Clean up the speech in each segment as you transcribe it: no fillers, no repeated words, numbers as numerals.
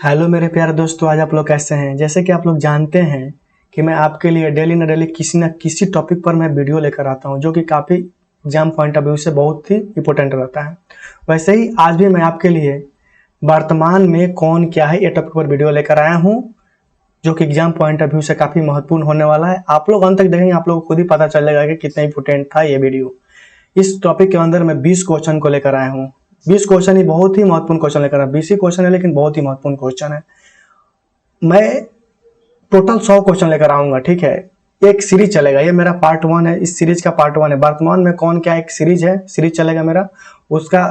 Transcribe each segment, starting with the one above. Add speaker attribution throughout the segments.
Speaker 1: Hello मेरे प्यारे दोस्तों, आज आप लोग कैसे हैं। जैसे कि आप लोग जानते हैं कि मैं आपके लिए डेली न डेली किसी न किसी टॉपिक पर मैं वीडियो लेकर आता हूं, जो कि काफ़ी एग्जाम पॉइंट ऑफ व्यू से बहुत ही इंपॉर्टेंट रहता है। वैसे ही आज भी मैं आपके लिए वर्तमान में कौन क्या है ये टॉपिक पर वीडियो लेकर आया हूं, जो कि एग्जाम पॉइंट ऑफ व्यू से काफ़ी महत्वपूर्ण होने वाला है। आप लोग अंत तक देखेंगे, आप लोग को खुद ही पता चलेगा कि कितना इंपॉर्टेंट था ये वीडियो। इस टॉपिक के अंदर मैं 20 क्वेश्चन को लेकर आया हूँ। 20 क्वेश्चन ही बहुत ही महत्वपूर्ण क्वेश्चन लेकर आया। 20 ही क्वेश्चन है लेकिन बहुत ही महत्वपूर्ण क्वेश्चन है। मैं टोटल 100 क्वेश्चन लेकर आऊंगा, ठीक है। एक सीरीज चलेगा, ये मेरा पार्ट 1 है, इस सीरीज का पार्ट 1 है। वर्तमान में कौन क्या एक सीरीज है, सीरीज चलेगा मेरा, उसका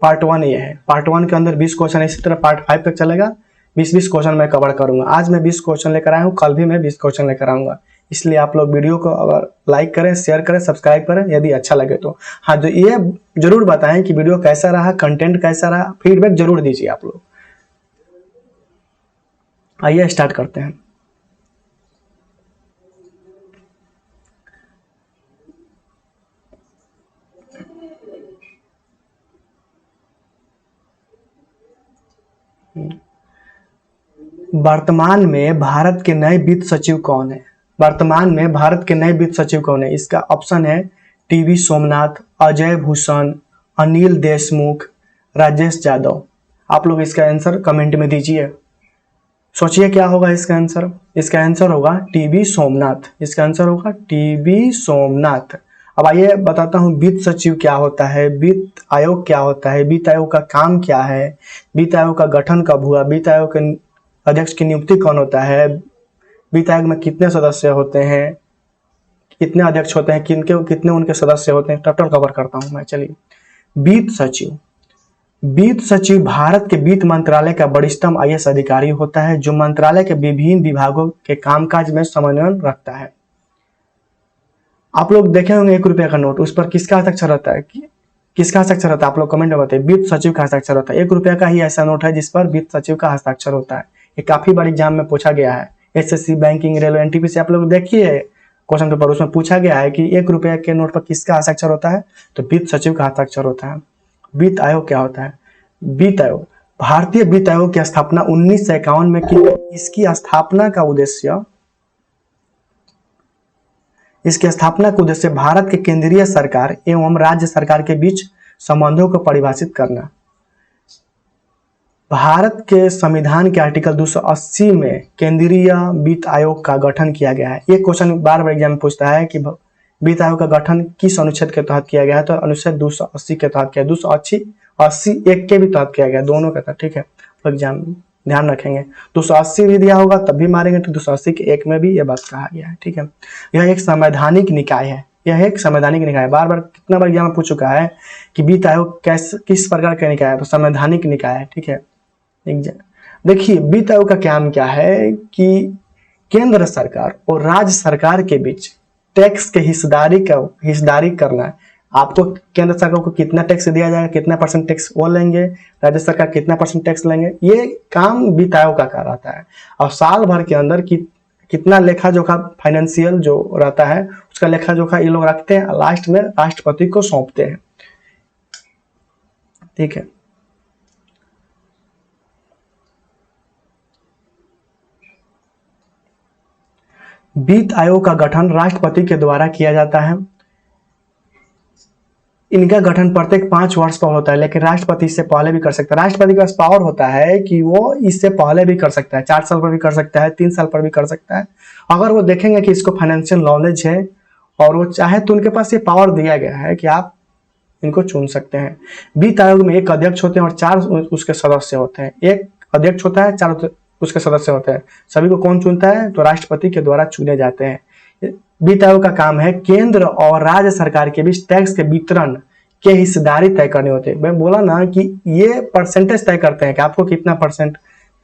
Speaker 1: पार्ट 1 ये है। पार्ट 1 के अंदर 20 क्वेश्चन, इसी तरह पार्ट 5 तक चलेगा। 20-20 क्वेश्चन मैं कवर करूंगा। आज मैं 20 क्वेश्चन लेकर आया हूँ, कल भी मैं 20 क्वेश्चन लेकर आऊंगा। इसलिए आप लोग वीडियो को अगर लाइक करें, शेयर करें, सब्सक्राइब करें यदि अच्छा लगे तो। हाँ, तो ये जरूर बताएं कि वीडियो कैसा रहा, कंटेंट कैसा रहा, फीडबैक जरूर दीजिए आप लोग। आइए स्टार्ट करते हैं। वर्तमान में भारत के नए वित्त सचिव कौन है? वर्तमान में भारत के नए वित्त सचिव कौन है? इसका ऑप्शन है टीवी सोमनाथ, अजय भूषण, अनिल देशमुख, राजेश यादव। आप लोग इसका आंसर कमेंट में दीजिए। सोचिए क्या होगा इसका आंसर। इसका आंसर होगा टीवी सोमनाथ। इसका आंसर होगा टीवी सोमनाथ। अब आइए बताता हूँ वित्त सचिव क्या होता है, वित्त आयोग क्या होता है, वित्त आयोग का काम क्या है, वित्त आयोग का गठन कब हुआ, वित्त आयोग के अध्यक्ष की नियुक्ति कौन होता है, वित्त आयोग में कितने सदस्य होते हैं, कितने अध्यक्ष होते हैं, कितने उनके सदस्य होते हैं, टोटल कवर करता हूं मैं। चलिए, वित्त सचिव। वित्त सचिव भारत के वित्त मंत्रालय का वरिष्ठतम आईएएस अधिकारी होता है, जो मंत्रालय के विभिन्न विभागों के कामकाज में समन्वय रखता है। आप लोग देखे होंगे 1 रुपया का नोट, उस पर किसका हस्ताक्षर रहता है, किसका हस्ताक्षर रहता है? आप लोग कमेंट में बताइए। वित्त सचिव का हस्ताक्षर होता है। 1 रुपया का ही ऐसा नोट है जिस पर वित्त सचिव का हस्ताक्षर होता है। ये काफी बार एग्जाम में पूछा गया है। एसएससी, बैंकिंग, रेलवे, एनटीपीसी आप लोग देखिए क्वेश्चन पेपर, उसमें पूछा गया है कि 1 रुपया के नोट पर किसका हस्ताक्षर होता है, तो वित्त सचिव का हस्ताक्षर होता है। वित्त आयोग क्या होता है? वित्त आयोग, भारतीय वित्त आयोग की स्थापना 1951 में की। इसकी स्थापना का उद्देश्य, इसकी स्थापना का उद्देश्य भारत के केंद्रीय सरकार एवं राज्य सरकार के बीच संबंधों को परिभाषित करना। भारत के संविधान के आर्टिकल 280 में केंद्रीय वित्त आयोग का गठन किया गया है। ये क्वेश्चन बार बार एग्जाम में पूछता है कि वित्त आयोग का गठन किस अनुच्छेद के तहत किया गया है, तो अनुच्छेद 280 के तहत किया। 280 एक के भी तहत किया गया, दोनों के तहत, ठीक है। तो एग्जाम ध्यान रखेंगे, 280 भी दिया होगा तब भी मारेंगे, तो 280 के एक में भी ये बात कहा गया है, ठीक है। यह एक संवैधानिक निकाय है। यह एक संवैधानिक निकाय है। बार बार कितना बार एग्जाम में पूछ चुका है कि वित्त आयोग किस प्रकार का निकाय है, तो संवैधानिक निकाय है, ठीक है। देखिए, वित्त आयोग का काम क्या है कि केंद्र सरकार और राज्य सरकार के बीच टैक्स के हिस्सेदारी करना है। आपको केंद्र सरकार को कितना टैक्स दिया जाएगा, कितना % टैक्स वो लेंगे, राज्य सरकार कितना % टैक्स लेंगे, ये काम वित्त आयोग का कर रहता है। और साल भर के अंदर कितना लेखा जोखा फाइनेंशियल जो रहता है उसका लेखा जोखा ये लोग रखते हैं, लास्ट में राष्ट्रपति को सौंपते हैं, ठीक है। वित्त आयोग का गठन राष्ट्रपति के द्वारा किया जाता है। इनका गठन प्रत्येक 5 वर्ष पर होता है, लेकिन राष्ट्रपति इससे पहले भी कर सकता है। राष्ट्रपति के पास पावर होता है कि वो इससे पहले भी कर सकता है, 4 साल पर भी कर सकता है, 3 साल पर भी कर सकता है। अगर वो देखेंगे कि इसको फाइनेंशियल नॉलेज है और वो चाहे तो उनके पास ये पावर दिया गया है कि आप इनको चुन सकते हैं। वित्त आयोग में 1 अध्यक्ष होते हैं और 4 उसके सदस्य होते हैं। 1 अध्यक्ष होता है, 4 उसके सदस्य होते हैं। सभी को कौन चुनता है, तो राष्ट्रपति के द्वारा चुने जाते हैं। वित्त आयोग का काम है केंद्र और राज्य सरकार के बीच टैक्स के वितरण के हिस्सेदारी तय करने होते हैं। मैं बोला ना कि ये परसेंटेज तय करते हैं कि आपको कितना %,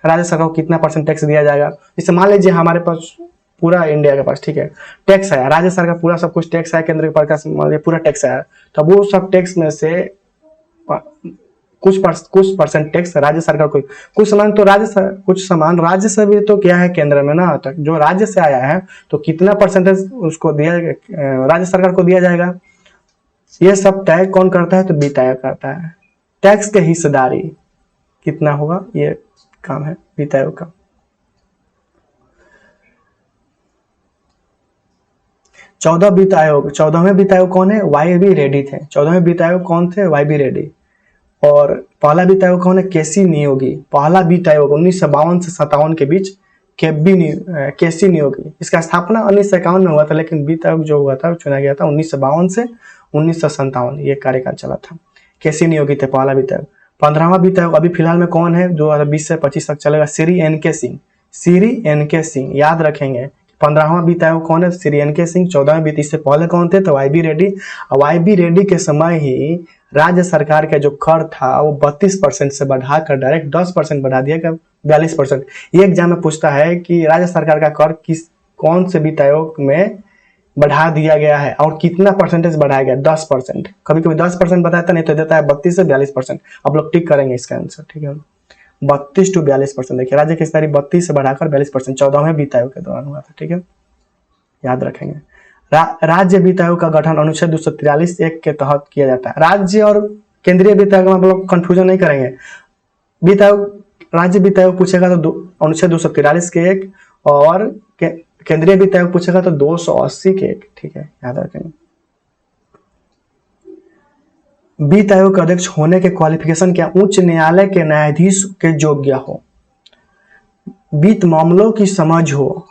Speaker 1: राज्य सरकार को कितना % टैक्स दिया जाएगा। जैसे मान लीजिए हमारे पास पूरा इंडिया के पास, ठीक है, टैक्स आया, राज्य सरकार पूरा सब कुछ टैक्स आया, केंद्र के पास पूरा टैक्स आया, तो वो सब टैक्स में से कुछ % टैक्स राज्य सरकार को, कुछ सामान तो कुछ सामान राज्य से भी तो क्या है केंद्र में ना, तो जो राज्य से आया है तो कितना % उसको दिया, राज्य सरकार को दिया जाएगा। ये सब तय कौन करता है, तो वित्त आयोग करता है। टैक्स के हिस्सेदारी कितना होगा ये काम है वित्त आयोग का। 14 वित्त आयोग, 14वें वित्त आयोग कौन है? वाई बी रेड्डी थे। 14वें वित्त आयोग कौन थे? Y B Reddy. और पहला वित्त आयोग कौन है? केसी नियोगी। पहला वित्त आयोग 1952 से 57 के बीच केसी नियोगी। इसका स्थापना 1951 में हुआ था, लेकिन वित्त आयोग जो हुआ था चुना गया था 1952 से 1957, ये कार्यकाल चला था। केसी नियोगी थे पहला वित्त आयोग। 15वां वित्त आयोग अभी फिलहाल में कौन है? 2020 से 25 तक चलेगा, श्री एन के सिंह। श्री एन के सिंह, याद रखेंगे। 15वां वित्त आयोग कौन है? श्री एन के सिंह। 14वें वित्त, इससे पहले कौन थे? तो Y B Reddy. Y B Reddy के समय ही राज्य सरकार का जो कर था वो 32% से बढ़ाकर डायरेक्ट 10% बढ़ा दिया गया, 42%। ये एग्जाम में पूछता है कि राज्य सरकार का कर कौन से वित्त आयोग में बढ़ा दिया गया है और कितना परसेंटेज बढ़ाया गया? 10%। कभी कभी 10% बताता, नहीं तो देता है 32 से 42%। आप लोग टिक करेंगे इसका आंसर, ठीक है। 32 से 42%। देखिए राज्य की हिस्सेदारी 32 से बढ़ाकर 42% 14वें वित्त आयोग के दौरान हुआ था, ठीक है, याद रखेंगे। राज्य वित्त आयोग का गठन अनुच्छेद 243(1) के तहत किया जाता है। राज्य और केंद्रीय वित्त आयोग में आप लोग कंफ्यूजन नहीं करेंगे। वित्त आयोग, राज्य वित्त आयोग पूछेगा तो अनुच्छेद 243 के 1, और केंद्रीय वित्त आयोग पूछेगा तो 280 के 1, ठीक है, याद रखेंगे। वित्त आयोग के अध्यक्ष होने के क्वालिफिकेशन क्या? उच्च न्यायालय के न्यायाधीश के योग्य हो, वित्त मामलों की समझ हो,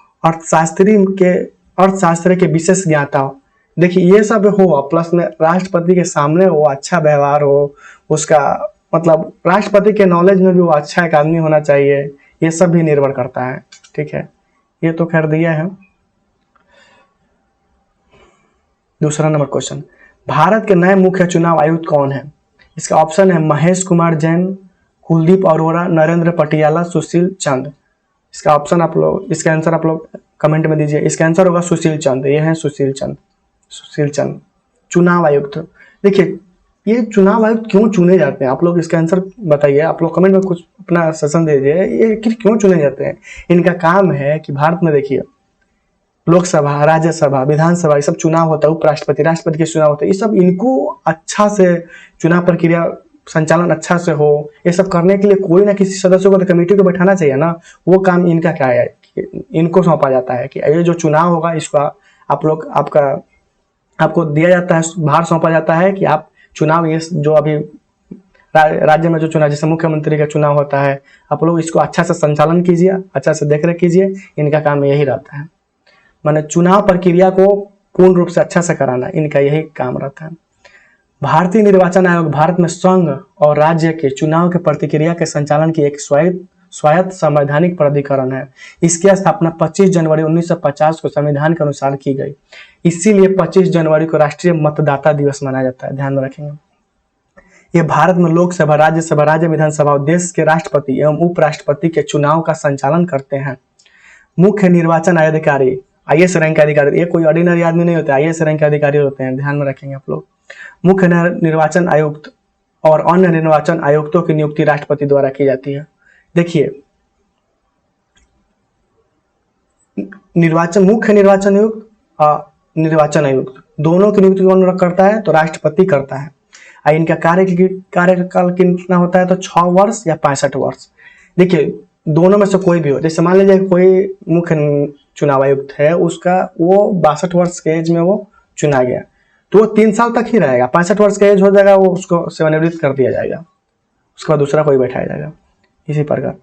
Speaker 1: अर्थशास्त्र के विशेष ज्ञाता हो। देखिए ये सब हो, प्लस में राष्ट्रपति के सामने वो अच्छा व्यवहार हो, उसका मतलब राष्ट्रपति के नॉलेज में भी वो अच्छा एक आदमी होना चाहिए, ये सब भी निर्भर करता है, ठीक है। ये तो खैर दिया है। दूसरा नंबर क्वेश्चन, भारत के नए मुख्य चुनाव आयुक्त कौन है? इसका ऑप्शन है महेश कुमार जैन, कुलदीप अरोड़ा, नरेंद्र पटियाला, सुशील चंद। इसका ऑप्शन आप लोग, इसका आंसर आप लोग कमेंट में दीजिए। इसका आंसर होगा सुशील चंद। ये है सुशील चंद चुनाव आयुक्त। देखिए ये चुनाव आयुक्त क्यों चुने जाते हैं, आप लोग इसका आंसर बताइए। आप लोग कमेंट में कुछ अपना सजेशन दीजिए, ये क्यों चुने जाते हैं। इनका काम है कि भारत में देखिए लोकसभा, राज्यसभा, विधानसभा, ये सब चुनाव होता है, उपराष्ट्रपति, राष्ट्रपति के चुनाव होते हैं, ये सब इनको अच्छा से चुनाव प्रक्रिया संचालन अच्छा से हो, ये सब करने के लिए कोई ना किसी सदस्य को तो कमेटी को बैठाना चाहिए ना। वो काम इनका क्या है, इनको सौंपा जाता है कि ये जो चुनाव होगा इसका आप लोग आपको दिया जाता है, भार सौंपा जाता है कि आप चुनाव, ये जो अभी राज्य में जो चुनाव, जैसे मुख्यमंत्री का चुनाव होता है, आप लोग इसको अच्छा से संचालन कीजिए, अच्छा से देखरेख कीजिए। इनका काम यही रहता है, माने चुनाव प्रक्रिया को पूर्ण रूप से अच्छा से कराना, इनका यही काम रहता है। भारतीय निर्वाचन आयोग भारत में संघ और राज्य के चुनाव के प्रक्रिया के संचालन की एक स्वायत्त संवैधानिक प्राधिकरण है। इसकी स्थापना 25 जनवरी 1950 को संविधान के अनुसार की गई। इसीलिए 25 जनवरी को राष्ट्रीय मतदाता दिवस मनाया जाता है, ध्यान में रखेंगे। ये भारत में लोकसभा, राज्यसभा, राज्य विधानसभा और देश के राष्ट्रपति एवं उपराष्ट्रपति के चुनाव का संचालन करते हैं। मुख्य निर्वाचन अधिकारी IAS रैंक के अधिकारी, ये कोई ऑर्डिनरी आदमी नहीं होते, IAS रैंक के अधिकारी होते हैं, ध्यान में रखेंगे आप लोग। मुख्य निर्वाचन आयुक्त और अन्य निर्वाचन आयुक्तों की नियुक्ति राष्ट्रपति द्वारा की जाती है। देखिए मुख्य निर्वाचन आयुक्त और निर्वाचन आयुक्त दोनों की नियुक्ति कौन करता है? तो राष्ट्रपति करता है। इनका कार्यकाल कितना होता है? तो 6 वर्ष या 65 वर्ष। देखिए दोनों में से कोई भी हो, जैसे मान लीजिए कोई मुख्य चुनाव आयुक्त है, उसका वो 62 वर्ष के एज में वो चुना गया, तो वो 3 साल तक ही रहेगा। 65 वर्ष का एज हो जाएगा, वो उसको सेवानिवृत्त कर दिया जाएगा, उसके बाद दूसरा कोई बैठाया जाएगा। इसी प्रकार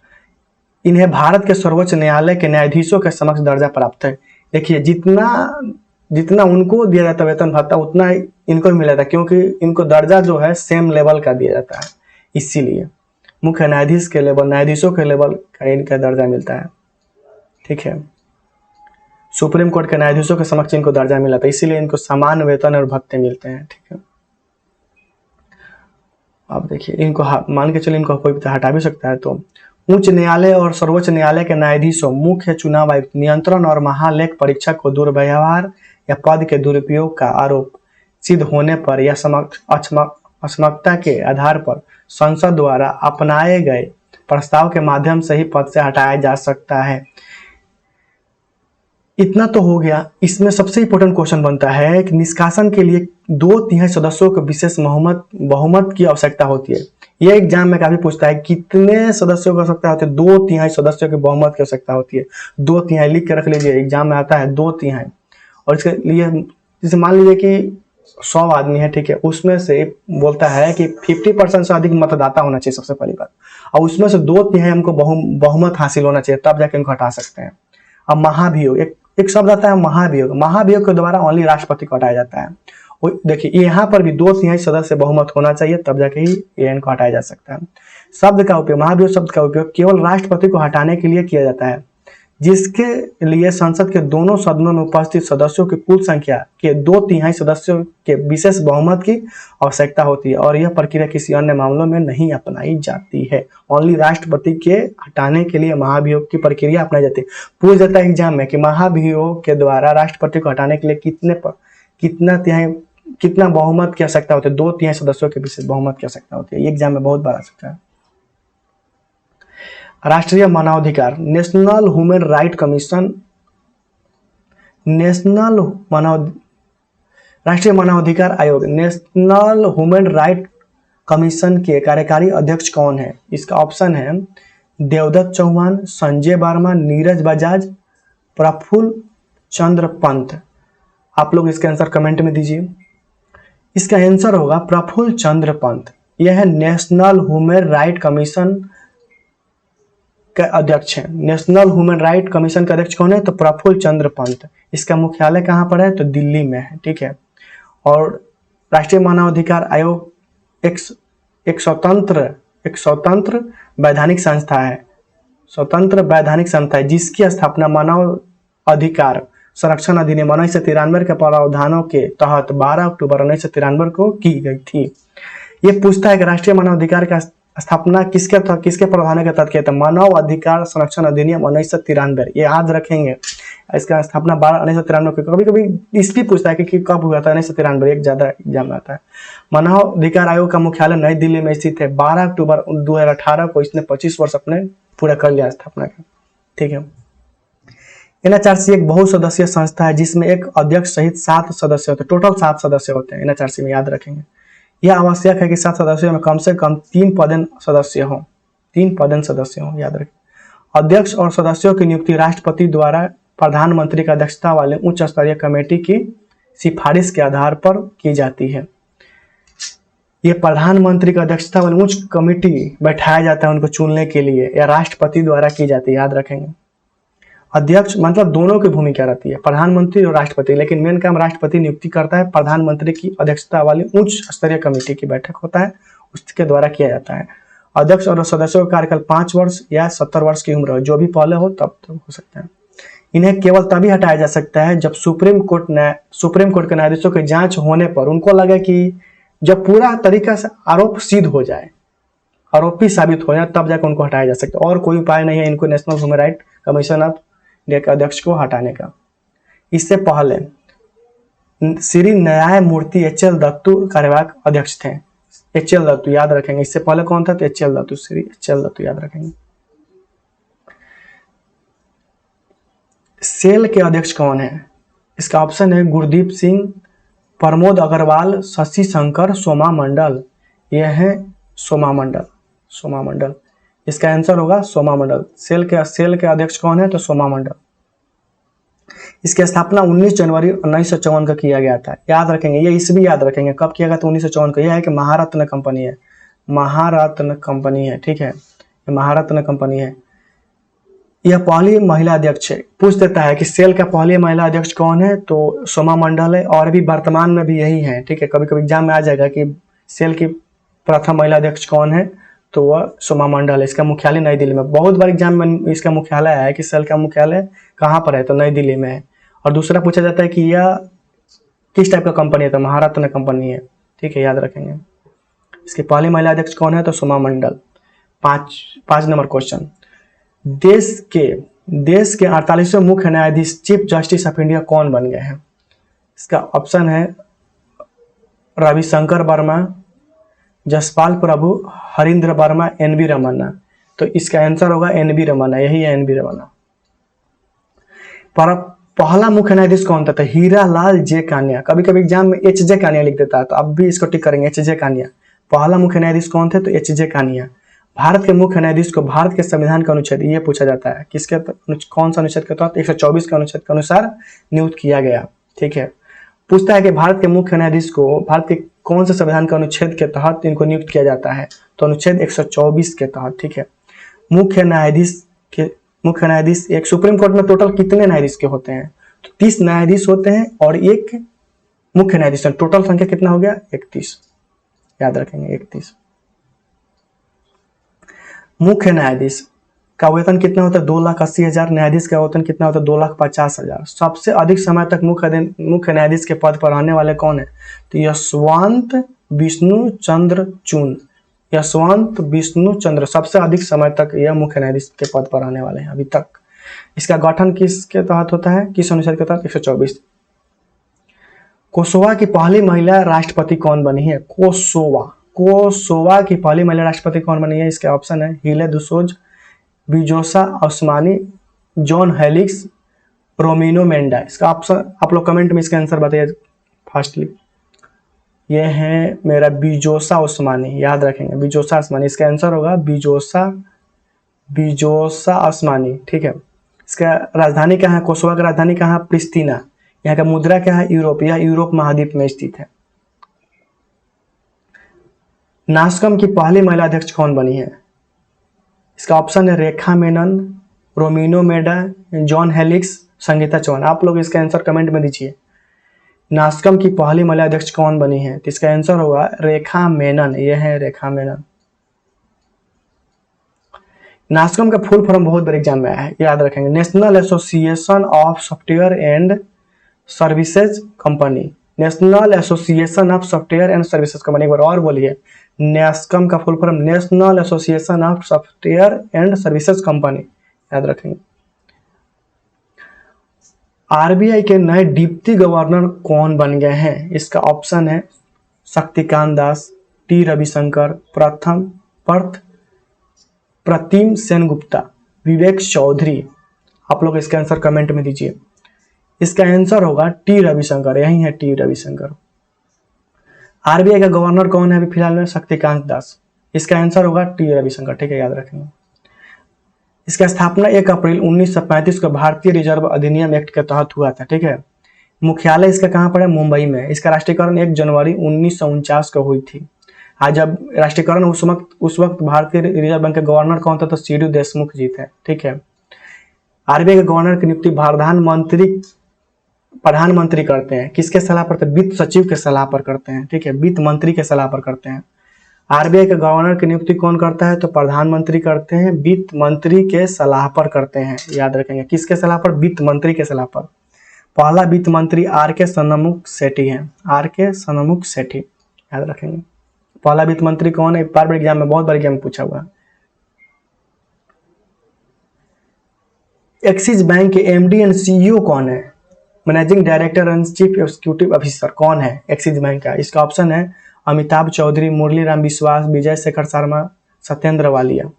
Speaker 1: इन्हें भारत के सर्वोच्च न्यायालय के न्यायाधीशों के समक्ष दर्जा प्राप्त है। देखिए जितना उनको दिया जाता वेतन भत्ता उतना इनको भी मिला था, क्योंकि इनको दर्जा जो है सेम लेवल का दिया जाता है, इसीलिए मुख्य न्यायाधीश के लेवल, न्यायाधीशों के लेवल का इनका दर्जा मिलता है, ठीक है। सुप्रीम कोर्ट के न्यायाधीशों के समक्ष इनको दर्जा मिला था, इसीलिए इनको समान वेतन और भत्ते मिलते हैं, ठीक है। अब देखिए इनको मान के चलिए इनको कोई हटा भी सकता है। तो उच्च न्यायालय और सर्वोच्च न्यायालय के न्यायाधीशों, मुख्य चुनाव आयुक्त, नियंत्रण और महालेख परीक्षक को दुर्व्यवहार या पद के दुरुपयोग का आरोप सिद्ध होने पर या असमर्थता के आधार पर संसद द्वारा अपनाए गए प्रस्ताव के माध्यम से ही पद से हटाया जा सकता है। इतना तो हो गया। इसमें सबसे इंपॉर्टेंट क्वेश्चन बनता है कि निष्कासन के लिए 2/3 सदस्यों के विशेष बहुमत की आवश्यकता होती है। ये एग्जाम में काफी पूछता है कितने सदस्यों की आवश्यकता होती है, 2/3 सदस्यों की बहुमत की आवश्यकता होती है। 2/3 लिख के रख लीजिए, एग्जाम में आता है 2/3। और इसके लिए जैसे मान लीजिए कि 100 आदमी है, ठीक है, उसमें से बोलता है कि 50% से अधिक मतदाता होना चाहिए सबसे पहली बात, और उसमें से 2/3 हमको बहुमत हासिल होना चाहिए, तब जाके इनको हटा सकते हैं। अब महाभियोग, एक शब्द आता है महाभियोग, महाभियोग के द्वारा ओनली राष्ट्रपति को हटाया जाता है। देखिए यहाँ पर भी 2/3 सदस्य बहुमत होना चाहिए, तब जाके ही ये इनको हटाया जा सकता है। शब्द का उपयोग, महाभियोग शब्द का उपयोग केवल राष्ट्रपति को हटाने के लिए किया जाता है, जिसके लिए संसद के दोनों सदनों में उपस्थित सदस्यों की कुल संख्या के 2/3 सदस्यों के विशेष बहुमत की आवश्यकता होती है, और यह प्रक्रिया किसी अन्य मामलों में नहीं अपनाई जाती है। ओनली राष्ट्रपति के हटाने के लिए महाभियोग की प्रक्रिया अपनाई जाती है। पूछ जाता है एग्जाम में कि महाभियोग के द्वारा राष्ट्रपति को हटाने के लिए कितना बहुमत की आवश्यकता होती है, 2/3 सदस्यों के विशेष बहुमत की आवश्यकता होती है। ये एग्जाम में बहुत बार आ सकता है। राष्ट्रीय मानवाधिकार, नेशनल ह्यूमन राइट कमीशन, राष्ट्रीय मानवाधिकार आयोग, नेशनल ह्यूमन राइट कमीशन के कार्यकारी अध्यक्ष कौन है? इसका ऑप्शन है देवदत्त चौहान, संजय वर्मा, नीरज बजाज, प्रफुल्ल चंद्र पंत। आप लोग इसका आंसर कमेंट में दीजिए। इसका आंसर होगा प्रफुल्ल चंद्र पंत। यह है नेशनल ह्यूमन राइट कमीशन के अध्यक्ष हैं। नेशनल ह्यूमन राइट कमीशन के अध्यक्ष कौन है? तो प्रफुल्ल चंद्र पंत। इसका मुख्यालय कहाँ पर है? तो दिल्ली में है, ठीक है। और राष्ट्रीय मानवाधिकार आयोग एक स्वतंत्र वैधानिक संस्था है, स्वतंत्र वैधानिक संस्था है, जिसकी स्थापना मानव अधिकार संरक्षण अधिनियम 1993 के प्रावधानों के तहत 12 अक्टूबर 1993 को की गई थी। ये पूछता है कि राष्ट्रीय मानवाधिकार का स्थापना किसके प्रावधानों के तहत किया था? मानव अधिकार संरक्षण अधिनियम 1993। ये याद रखेंगे। इसका स्थापना 1993 को। कभी कभी इसलिए पूछता है कि कब हुआ था? 1993। एक ज्यादा एग्जाम आता है। मानव अधिकार आयोग का मुख्यालय नई दिल्ली में स्थित है। 12 अक्टूबर 2018 को इसने 25 वर्ष अपने पूरा कर लिया स्थापना का, ठीक है। एनएचआरसी एक बहुसदस्यीय संस्था है, जिसमें एक अध्यक्ष सहित 7 सदस्य होते हैं। टोटल 7 सदस्य होते हैं एनएचआरसी में, याद रखेंगे। यह आवश्यक है कि 7 सदस्यों में कम से कम 3 पदेन सदस्य हों, 3 पदेन सदस्य हों, याद रखें। अध्यक्ष और सदस्यों की नियुक्ति राष्ट्रपति द्वारा प्रधानमंत्री की अध्यक्षता वाले उच्च स्तरीय कमेटी की सिफारिश के आधार पर की जाती है। ये प्रधानमंत्री की अध्यक्षता वाली उच्च कमेटी बैठाया जाता है उनको चुनने के लिए, या राष्ट्रपति द्वारा की जाती है, याद रखेंगे। अध्यक्ष मतलब दोनों की भूमिका रहती है, प्रधानमंत्री और राष्ट्रपति, लेकिन मेन काम राष्ट्रपति नियुक्ति करता है। प्रधानमंत्री की अध्यक्षता वाली उच्च स्तरीय कमेटी की बैठक होता है, उसके द्वारा किया जाता है। अध्यक्ष और सदस्यों का कार्यकाल 5 वर्ष या 70 वर्ष की उम्र हो, जो भी पहले हो तब तो हो सकता है। इन्हें केवल तभी हटाया जा सकता है जब सुप्रीम कोर्ट के न्यायाधीशों की जांच होने पर उनको लगे कि जब पूरा तरीका से आरोप सिद्ध हो जाए, आरोपी साबित हो जाए, तब जाकर उनको हटाया जा सकता है। और कोई उपाय नहीं है इनको national human right commission of India के अध्यक्ष को हटाने का। इससे पहले श्री न्यायमूर्ति HL दत्तू कार्यवाहक अध्यक्ष थे। HL दत्तू याद रखेंगे। इससे पहले कौन था? तो HL दत्तू, श्री HL दत्तू याद रखेंगे। सेल के अध्यक्ष कौन है? इसका ऑप्शन है गुरदीप सिंह, प्रमोद अग्रवाल, शशि शंकर, सोमा मंडल। यह है सोमा मंडल। इसका आंसर होगा सोमा मंडल। सेल के अध्यक्ष कौन है? तो सोमा मंडल। इसकी स्थापना 19 जनवरी 1954 को किया गया था, याद रखेंगे। ये ईस्वी याद रखेंगे कब किया गया था? 1954 को। यह है कि महारत्न कंपनी है, ठीक है। महारत्न कंपनी है। यह पहली महिला अध्यक्ष है। पूछ देता है कि सेल का पहली महिला अध्यक्ष कौन है? तो सोमा मंडल है, और अभी वर्तमान में भी यही है, ठीक है। कभी कभी एग्जाम में आ जाएगा कि सेल की प्रथम महिला अध्यक्ष कौन है, तो वह सोमा मंडल है। इसका मुख्यालय नई दिल्ली में। बहुत बार एग्जाम में इसका मुख्यालय है कि सेल का मुख्यालय कहाँ पर है, तो नई दिल्ली में है। और दूसरा पूछा जाता है कि यह किस टाइप का कंपनी है, तो महारत्न कंपनी है, ठीक है, याद रखेंगे। इसकी पहली महिला अध्यक्ष कौन है? तो सोमा मंडल। 5 नंबर क्वेश्चन। देश के 48वें मुख्य न्यायाधीश चीफ जस्टिस ऑफ इंडिया कौन बन गए हैं? इसका ऑप्शन है रविशंकर वर्मा, जसपाल प्रभु, हरिंद्र वर्मा, NV रमन्ना। तो इसका आंसर होगा NV रमन्ना। यही है NV रमन्ना। पर पहला मुख्य न्यायाधीश कौन था? तो हीरा लाल जे कान्या। कभी कभी एग्जाम में HJ कान्या लिख देता है, तो अब भी इसको टिक करेंगे HJ कान्या। पहला मुख्य न्यायाधीश कौन थे? तो एच.जे. कानिया। भारत के मुख्य न्यायाधीश को भारत के संविधान का अनुच्छेद, ये पूछा जाता है, किसके कौन सा अनुच्छेद के तहत? 124 के अनुच्छेद के अनुसार नियुक्त किया गया। ठीक है, पूछता है कि भारत के मुख्य न्यायाधीश को भारत के कौन से संविधान के अनुच्छेद के तहत इनको नियुक्त किया जाता है? तो अनुच्छेद 124 के तहत। ठीक है, मुख्य न्यायाधीश एक सुप्रीम कोर्ट में टोटल कितने न्यायाधीश के होते हैं? तो 30 न्यायाधीश होते हैं और एक मुख्य न्यायाधीश। टोटल संख्या कितना हो गया? 31। याद रखेंगे 31। मुख्य न्यायाधीश का वेतन कितना होता है? 2,80,000। न्यायाधीश का वेतन कितना होता है? 2,50,000। सबसे अधिक समय तक मुख्य न्यायाधीश के पद पर रहने वाले कौन है? तो यशवंत विष्णु चंद्र चून। यशवंत विष्णु चंद्र सबसे अधिक समय तक यह मुख्य न्यायाधीश के पद पर रहने वाले हैं अभी तक। इसका गठन किसके तहत होता है? किस अनुच्छेद के तहत? 124। कोसोवा की पहली महिला राष्ट्रपति कौन बनी है? कोसोवा की पहली महिला राष्ट्रपति कौन बनी है? इसके ऑप्शन है हिले दुसोज, बिजोसा ओस्मानी, जॉन हेलिक्स, रोमिनो मेंडा। इसका ऑप्शन आप लोग कमेंट में इसका आंसर बताइए फास्टली। ये है मेरा बिजोसा ओस्मानी। याद रखेंगे बिजोसा ओस्मानी। इसका आंसर होगा बिजोसा ओस्मानी। ठीक है, इसका राजधानी कहाँ है? कोसोवा की राजधानी कहाँ है? प्रिस्तीना। यहाँ का मुद्रा क्या है? यूरोप। यह यूरोप महाद्वीप में स्थित है। नास्कॉम की पहली महिला अध्यक्ष कौन बनी है? इसका ऑप्शन है रेखा मेनन, रोमिनो मेडा, जॉन हेलिक्स, संगीता चौहान। आप लोग इसका आंसर कमेंट में दीजिए। नास्कॉम की पहली महिला अध्यक्ष कौन बनी है? तो इसका आंसर होगा रेखा मेनन। यह है रेखा मेनन। नास्कॉम का फुल फॉर्म बहुत बड़े एग्जाम में आया है, याद रखेंगे। National association of software and services company. National association of software and services company. एक बार और बोलिए, नेस्कॉम का full form national association of software and services company. याद रखेंगे। आरबीआई के नए डिप्टी गवर्नर कौन बन गए हैं? इसका ऑप्शन है शक्तिकांत दास, टी रविशंकर, प्रतिम सेनगुप्ता, विवेक चौधरी। आप लोग इसका आंसर कमेंट में दीजिए। इसका आंसर होगा टी रविशंकर। यही है टी रविशंकर। आरबीआई का गवर्नर कौन है अभी फिलहाल में? शक्तिकांत दास। इसका आंसर होगा टी रविशंकर। ठीक है, याद रखेंगे। इसका स्थापना 1 अप्रैल 1935 को भारतीय रिजर्व अधिनियम एक्ट के तहत हुआ था। ठीक है, मुख्यालय इसका कहाँ पर है? मुंबई में। इसका राष्ट्रीयकरण 1 जनवरी 1949 को हुई थी। आज जब राष्ट्रीयकरण उस वक्त भारतीय रिजर्व बैंक के गवर्नर कौन था? तो सी.डी. देशमुख जी थे। ठीक है, आरबीआई के गवर्नर की नियुक्ति प्रधानमंत्री करते हैं। किसके सलाह पर? वित्त सचिव के सलाह पर करते हैं। ठीक है, वित्त मंत्री के सलाह पर करते हैं। आरबीआई के गवर्नर की नियुक्ति कौन करता है? तो प्रधानमंत्री करते हैं, वित्त मंत्री के सलाह पर करते हैं। याद रखेंगे किसके सलाह पर? वित्त मंत्री के सलाह पर। पहला वित्त मंत्री आर.के. सन्मुख सेठी है। आर.के. सन्मुख सेठी। याद रखेंगे पहला वित्त मंत्री कौन है? बार बार एग्जाम में, बहुत बार एग्जाम में पूछा हुआ है। एक्सिस बैंक के एमडी एंड सीईओ कौन है? Managing director and chief executive officer कौन है एक्सिस बैंक का? इसका ऑप्शन है अमिताभ चौधरी, मुरली राम विश्वास, विजय शेखर शर्मा, सत्येंद्र वालिया।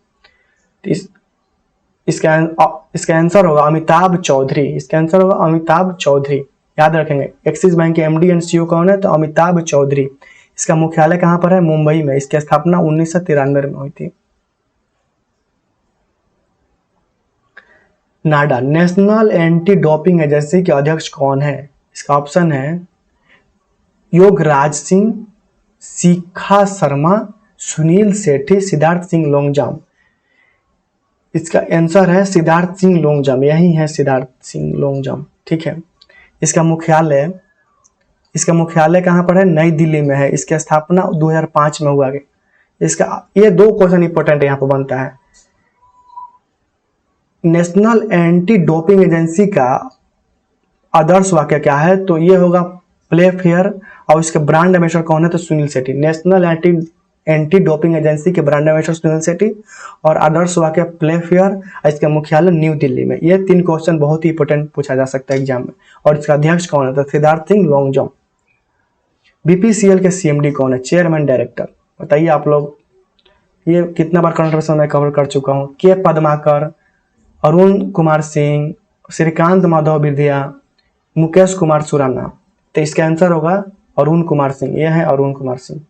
Speaker 1: इसका आंसर होगा अमिताभ चौधरी। इसका आंसर होगा अमिताभ चौधरी। याद रखेंगे एक्सिस बैंक के एमडी एंड सीईओ कौन है? तो अमिताभ चौधरी। इसका मुख्यालय कहाँ पर है? मुंबई में। इसकी स्थापना 1993 में हुई थी। नाडा नेशनल एंटी डोपिंग एजेंसी के अध्यक्ष कौन है? इसका ऑप्शन है योगराज सिंह, शिखा शर्मा, सुनील सेठी, सिद्धार्थ सिंह लोंगजाम। इसका आंसर है सिद्धार्थ सिंह लोंगजाम। यही है सिद्धार्थ सिंह लोंगजाम। ठीक है, इसका मुख्यालय कहाँ पर है? नई दिल्ली में है। इसकी स्थापना 2005 में हुआ। ये 2 क्वेश्चन इंपॉर्टेंट यहाँ पर बनता है। नेशनल एंटी डोपिंग एजेंसी का आदर्श वाक्य क्या है? तो ये होगा प्ले फेयर। और इसके ब्रांड एम्बेसडर कौन है? तो सुनील सेठी। नेशनल एंटी डोपिंग एजेंसी के ब्रांड एम्बेसडर सुनील सेठी और आदर्श वाक्य प्ले फेयर। इसका मुख्यालय न्यू दिल्ली में। ये 3 क्वेश्चन बहुत ही इंपॉर्टेंट पूछा जा सकता है एग्जाम में। और इसका अध्यक्ष कौन है? तो सिद्धार्थ सिंह लोंगजाम। बीपीसीएल के सीएमडी कौन है? Chairman director. बताइए आप लोग, ये कितना बार कंट्रोवर्सी में कवर कर चुका हूँ। के पद्माकर, अरुण कुमार सिंह, श्रीकांत माधव विद्या, मुकेश कुमार सुराना। तो इसका आंसर होगा अरुण कुमार सिंह। यह है अरुण कुमार सिंह।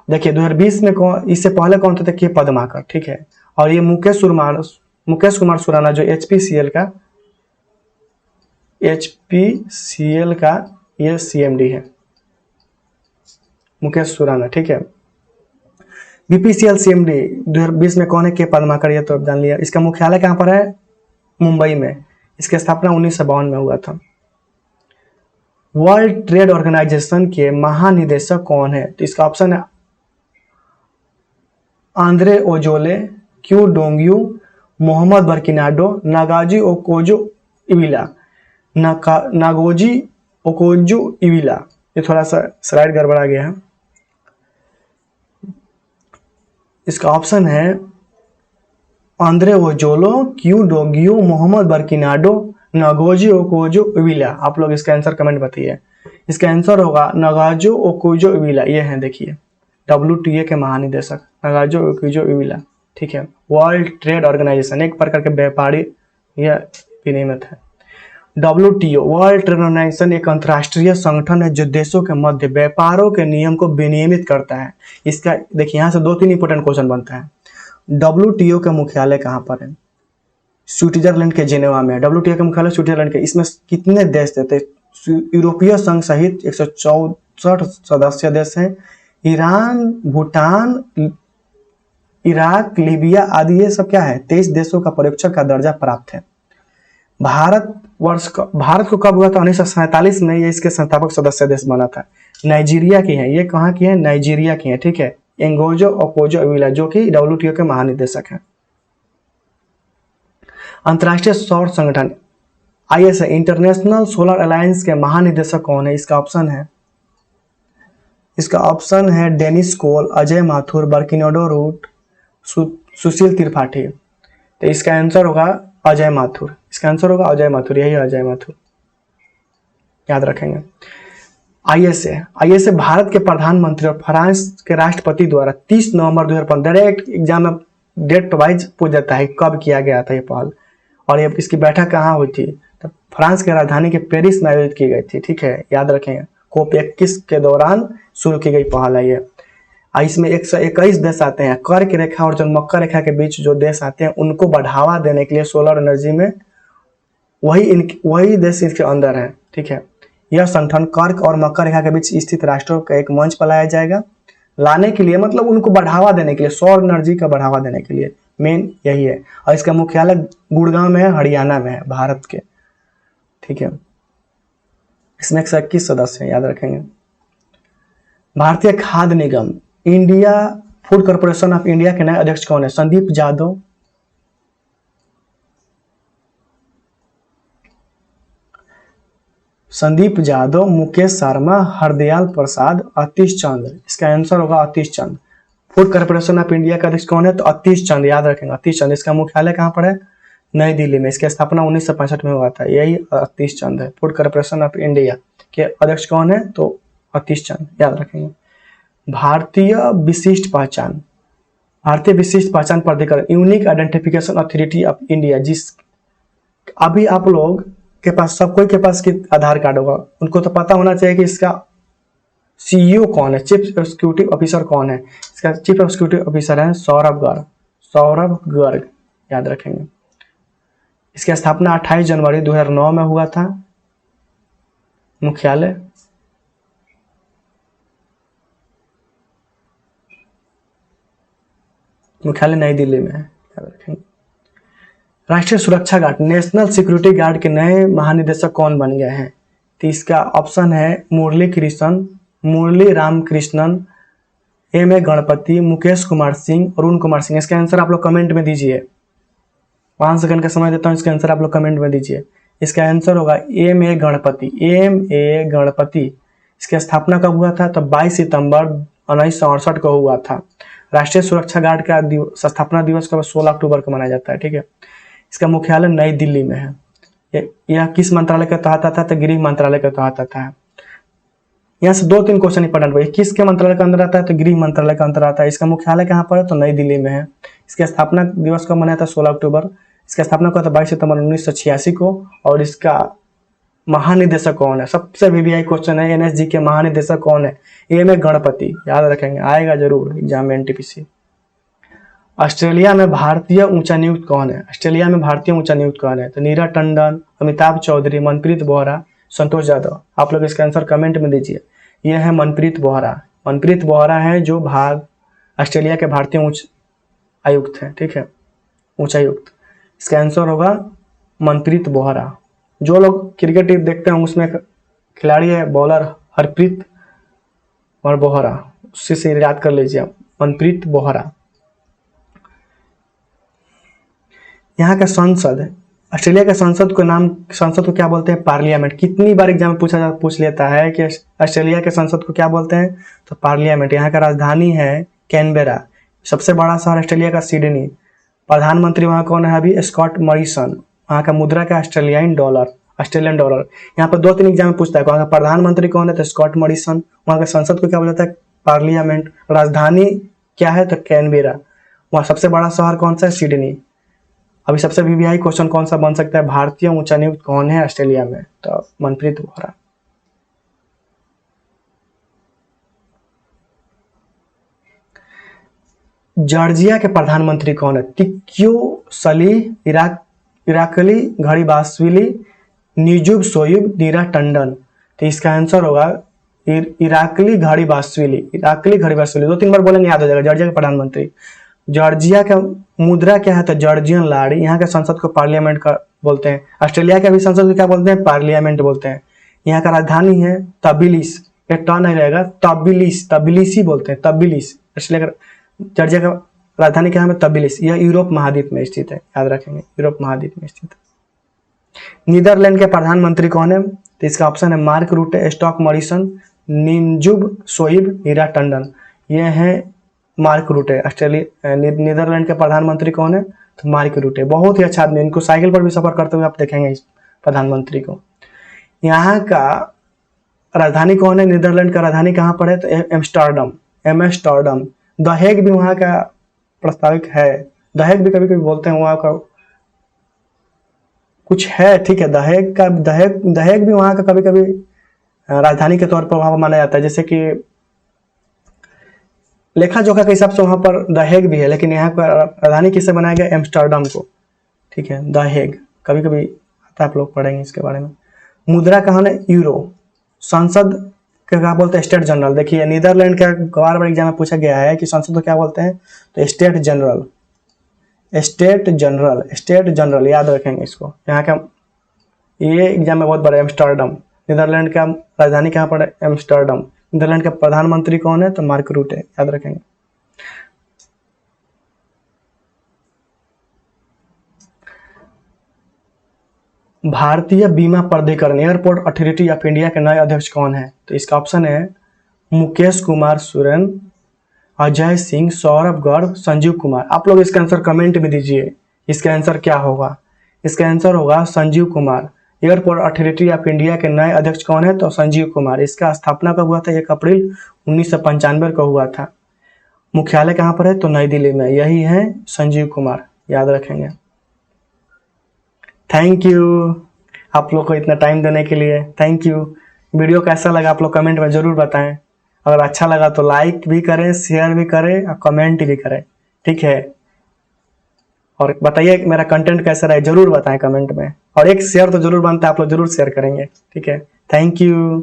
Speaker 1: देखिए 2020 में कौन, इससे पहले कौन थे, के पद्माकर, ठीक है। और ये मुकेश कुमार सुराना जो एचपीसीएल का ये सीएमडी है, मुकेश सुराना, ठीक है। बीपीसीएल सीएमडी 2020 में कौन है, के पद्माकर, ये तो आप जान लिया। इसका मुख्यालय कहाँ पर है, मुंबई में। इसकी स्थापना 1952 में हुआ था। वर्ल्ड ट्रेड ऑर्गेनाइजेशन के महानिदेशक कौन है, तो इसका ऑप्शन है Audrey Azoulay, Qu Dongyu, Mohammed Barkindo, Ngozi Okonjo Iweala, Ngozi Okonjo Iweala. ये थोड़ा सा स्लाइड गड़बड़ा गया है। इसका ऑप्शन है Andre ओजोलो, Q डोंगियो, Mohammad बर्किनाडो, Ngozi Okonjo इविला। आप लोग इसका आंसर कमेंट बताइए। इसका आंसर होगा नागाजो ओकोजो इविला। ये है देखिए WTA के महानिदेशक नागाजो ओकोजो इविला, ठीक है। वर्ल्ड ट्रेड ऑर्गेनाइजेशन एक प्रकार के व्यापारी यह विनियमित है। WTO वर्ल्ड ट्रेड ऑर्गेनाइजेशन एक अंतर्राष्ट्रीय संगठन है जो देशों के मध्य व्यापारों के नियम को विनियमित करता है। इसका देखिए यहाँ से 2-3 इंपोर्टेंट क्वेश्चन बनता है। WTO का मुख्यालय कहाँ पर है, स्विट्जरलैंड के जेनेवा में। WTO का मुख्यालय स्विट्जरलैंड के। इसमें कितने देश थे, यूरोपीय संघ सहित 164 सदस्य देश हैं। ईरान, भूटान, इराक, लीबिया आदि ये सब क्या है, 23 देशों का पर्यवेक्षक का दर्जा प्राप्त है। भारत को कब हुआ था, 1947 में ये इसके संस्थापक सदस्य देश बना था। नाइजीरिया की है, ये कहाँ की है, नाइजीरिया की है, ठीक है। एंगोजो ओकोजो इविला जो कि WTO के महानिदेशक हैं। अंतर्राष्ट्रीय सौर संगठन ISA इंटरनेशनल सोलर अलायंस के महानिदेशक कौन है, इसका ऑप्शन है डेनिस कोल, अजय माथुर, बर्किनाडो रूट, सुशील त्रिपाठी। तो इसका आंसर होगा अजय माथुर। इसका आंसर होगा अजय माथुर, यही अजय माथुर, याद रखेंगे। ISA भारत के प्रधानमंत्री और फ्रांस के राष्ट्रपति द्वारा 30 नवंबर 2005 डायरेक्ट एग्जाम में डेट वाइज पूछ जाता है कब किया गया था ये पहल, और ये इसकी बैठक कहाँ हुई थी, तो फ्रांस की राजधानी के पेरिस में आयोजित की गई थी, ठीक है, याद रखेंगे। COP21 के दौरान शुरू की गई पहल है ये। इसमें 121 देश आते हैं। कर्क रेखा और जो मकर रेखा के बीच जो देश आते हैं उनको बढ़ावा देने के लिए सोलर एनर्जी में वही देश इसके अंदर है, ठीक है। यह संगठन कर्क और मकर रेखा के बीच स्थित राष्ट्रों का एक मंच पर लाया जाएगा, लाने के लिए मतलब उनको बढ़ावा देने के लिए, सौर एनर्जी का बढ़ावा देने के लिए मेन यही है। और इसका मुख्यालय गुड़गांव में है, हरियाणा में है, भारत के, ठीक है। इसमें 121 सदस्य हैं, याद रखेंगे। भारतीय खाद्य निगम India food corporation of India के नए अध्यक्ष कौन है, संदीप जादव, मुकेश शर्मा, हरदयाल प्रसाद, अतीश चंद्र। इसका आंसर होगा अतीश चंद्र। फूड कॉर्पोरेशन ऑफ इंडिया का अध्यक्ष कौन है, तो अतीश चंद्र, याद रखेंगे अतीश चंद्र। इसका मुख्यालय कहाँ पर है, नई दिल्ली में। इसकी स्थापना 1965 में हुआ था, यही अतीश चंद्र है। फूड कॉर्पोरेशन ऑफ इंडिया के अध्यक्ष कौन है, तो अतीश चंद्र, याद रखेंगे। भारतीय विशिष्ट पहचान प्राधिकरण unique identification authority of India, जिस अभी आप लोग के पास, सब कोई के पास की आधार कार्ड होगा, उनको तो पता होना चाहिए कि इसका CEO कौन है, चीफ एग्जीक्यूटिव ऑफिसर कौन है। इसका चीफ एग्जीक्यूटिव ऑफिसर है सौरभ गर्ग, याद रखेंगे। इसकी स्थापना 28 जनवरी 2009 में हुआ था। मुख्यालय नई दिल्ली में है, याद रखेंगे। राष्ट्रीय सुरक्षा गार्ड नेशनल सिक्योरिटी गार्ड के नए महानिदेशक कौन बन गए हैं, तो इसका ऑप्शन है मुरली रामकृष्णन, MA गणपति, मुकेश कुमार सिंह, अरुण कुमार सिंह। इसका आंसर आप लोग कमेंट में दीजिए। 5 सेकंड का समय देता हूँ, इसका आंसर आप लोग कमेंट में दीजिए। इसका आंसर होगा MA गणपति। इसकी स्थापना कब हुआ था, तो 22 सितंबर 1968 को हुआ था। राष्ट्रीय सुरक्षा गार्ड का स्थापना दिवस कब, 16 अक्टूबर को मनाया जाता है, ठीक है। इसका मुख्यालय नई दिल्ली में है। यह किस मंत्रालय के तहत आता है, तो गृह मंत्रालय के तहत आता है। यहाँ से 2-3 क्वेश्चन इंपॉर्टेंट हुए, किसके मंत्रालय के अंदर आता है, तो गृह मंत्रालय के अंदर आता है। इसका मुख्यालय कहाँ पर है, तो नई दिल्ली में है। इसका स्थापना दिवस कब मनाया था, 16 अक्टूबर। इसका स्थापना हुआ था 22 सितंबर 1986 को, और इसका महानिदेशक कौन है? सबसे वीवीआई क्वेश्चन है, एनएसजी के महानिदेशक कौन है? एम ए गणपति, याद रखेंगे, आएगा जरूर एग्जाम में एनटीपीसी। ऑस्ट्रेलिया में भारतीय ऊंचा नियुक्त कौन है? ऑस्ट्रेलिया में भारतीय ऊंचा नियुक्त कौन है? तो नीरज टंडन, अमिताभ चौधरी, मनप्रीत बोहरा, संतोष यादव। आप लोग इसका आंसर कमेंट में दीजिए। यह है मनप्रीत बोहरा। मनप्रीत बोहरा है जो ऑस्ट्रेलिया के भारतीय उच्च आयुक्त हैं, ठीक है, उच्चायुक्त। इसका आंसर होगा मनप्रीत बोहरा। जो लोग क्रिकेट देखते हैं उसमें खिलाड़ी है बॉलर हरप्रीत और बोहरा, उससे से याद कर लीजिए मनप्रीत बोहरा। यहाँ का संसद, ऑस्ट्रेलिया के संसद को क्या बोलते हैं? पार्लियामेंट। कितनी बार एग्जाम में पूछ लेता है कि ऑस्ट्रेलिया के संसद को क्या बोलते हैं? तो पार्लियामेंट। यहाँ का राजधानी है कैनबेरा। सबसे बड़ा शहर ऑस्ट्रेलिया का सिडनी। प्रधानमंत्री वहाँ कौन है अभी? Scott Morrison. वहाँ का मुद्रा का ऑस्ट्रेलियन डॉलर। यहाँ पर 2-3 एग्जाम में पूछता है वहाँ का प्रधानमंत्री कौन है? तो स्कॉट मॉरिसन। वहाँ का संसद को क्या बोला जाता है? पार्लियामेंट। राजधानी क्या है? तो कैनबेरा। वहाँ सबसे बड़ा शहर कौन सा है? सिडनी। अभी सबसे वीवीआई क्वेश्चन कौन सा बन सकता है? भारतीय ऊंचा नियुक्त कौन है ऑस्ट्रेलिया में? तो मनप्रीत बोहरा। जॉर्जिया के प्रधानमंत्री कौन है? तिक्योसली, इराकली घड़ीबासविली, निजुब सोयुब, नीरज टंडन। तो इसका आंसर होगा इराकली घड़ीबासविली। 2-3 बार बोलेंगे याद हो जाएगा। जॉर्जिया के प्रधानमंत्री। जॉर्जिया का मुद्रा क्या है? तो जॉर्जियन लाड़ी। यहाँ के संसद को पार्लियामेंट का बोलते हैं। ऑस्ट्रेलिया के भी संसद को क्या बोलते हैं? पार्लियामेंट बोलते हैं। यहाँ का राजधानी है तबिलिस। ये ट नहीं रहेगा, तबिलिसी बोलते हैं, तबिलिस। ऑस्ट्रेलिया का जॉर्जिया का राजधानी क्या है? तबिलिस। यह यूरोप महाद्वीप में स्थित है, याद रखेंगे, यूरोप महाद्वीप में स्थित है। नीदरलैंड के प्रधानमंत्री कौन है? तो इसका ऑप्शन है मार्क रूटे, स्टॉक मॉरिसन, निजुब सोइब, नीरज टंडन। ये है मार्क रूटे। नीदरलैंड के प्रधानमंत्री कौन है? तो मार्क रूटे। बहुत ही अच्छा आदमी, इनको साइकिल पर भी सफर करते हुए आप देखेंगे इस प्रधानमंत्री को। यहाँ का राजधानी कौन है? नीदरलैंड का राजधानी कहाँ पर है? तो एम्स्टर्डम। द हेग भी वहाँ का प्रस्तावित है। द हेग भी कभी कभी बोलते हैं, वहाँ का कुछ है, ठीक है। द हेग भी वहाँ का कभी कभी राजधानी के तौर पर वहाँ पर माना जाता है। जैसे कि लेखा जोखा के हिसाब से वहां पर द हेग भी है, लेकिन यहाँ पर राजधानी किससे बनाया गया? एम्स्टर्डम को, ठीक है। द हेग कभी कभी आता है, आप लोग पढ़ेंगे इसके बारे में। मुद्रा कहाँ है? यूरो। संसद का क्या बोलते हैं? State general. देखिए नीदरलैंड का बार एग्जाम में पूछा गया है कि संसद को क्या बोलते हैं? तो स्टेट जनरल, याद रखेंगे इसको। यहाँ का ये एग्जाम में बहुत बड़ा एम्स्टर्डम। नीदरलैंड का राजधानी कहाँ पर है? एम्स्टर्डम। नीदरलैंड का प्रधानमंत्री कौन है? तो मार्क रूटे, याद रखेंगे। भारतीय बीमा प्राधिकरण, एयरपोर्ट अथॉरिटी ऑफ इंडिया के नए अध्यक्ष कौन है? तो इसका ऑप्शन है मुकेश कुमार सुरेन, अजय सिंह, सौरभ गर्ग, संजीव कुमार। आप लोग इसका आंसर कमेंट में दीजिए। इसका आंसर क्या होगा? इसका आंसर होगा Sanjeev Kumar. Airport authority of India के नए अध्यक्ष कौन है? तो संजीव कुमार। इसका स्थापना कब हुआ था? 1 अप्रैल 1995 को हुआ था। मुख्यालय कहाँ पर है? तो नई दिल्ली में। यही है संजीव कुमार, याद रखेंगे। थैंक यू आप लोग को इतना टाइम देने के लिए, थैंक यू। वीडियो कैसा लगा आप लोग कमेंट में जरूर बताएं। अगर अच्छा लगा तो लाइक भी करें, शेयर भी करें और कमेंट भी करें, ठीक है। और बताइए मेरा कंटेंट कैसा रहा, जरूर बताएं कमेंट में। और एक शेयर तो जरूर बनता है, आप लोग जरूर शेयर करेंगे, ठीक है। Thank you.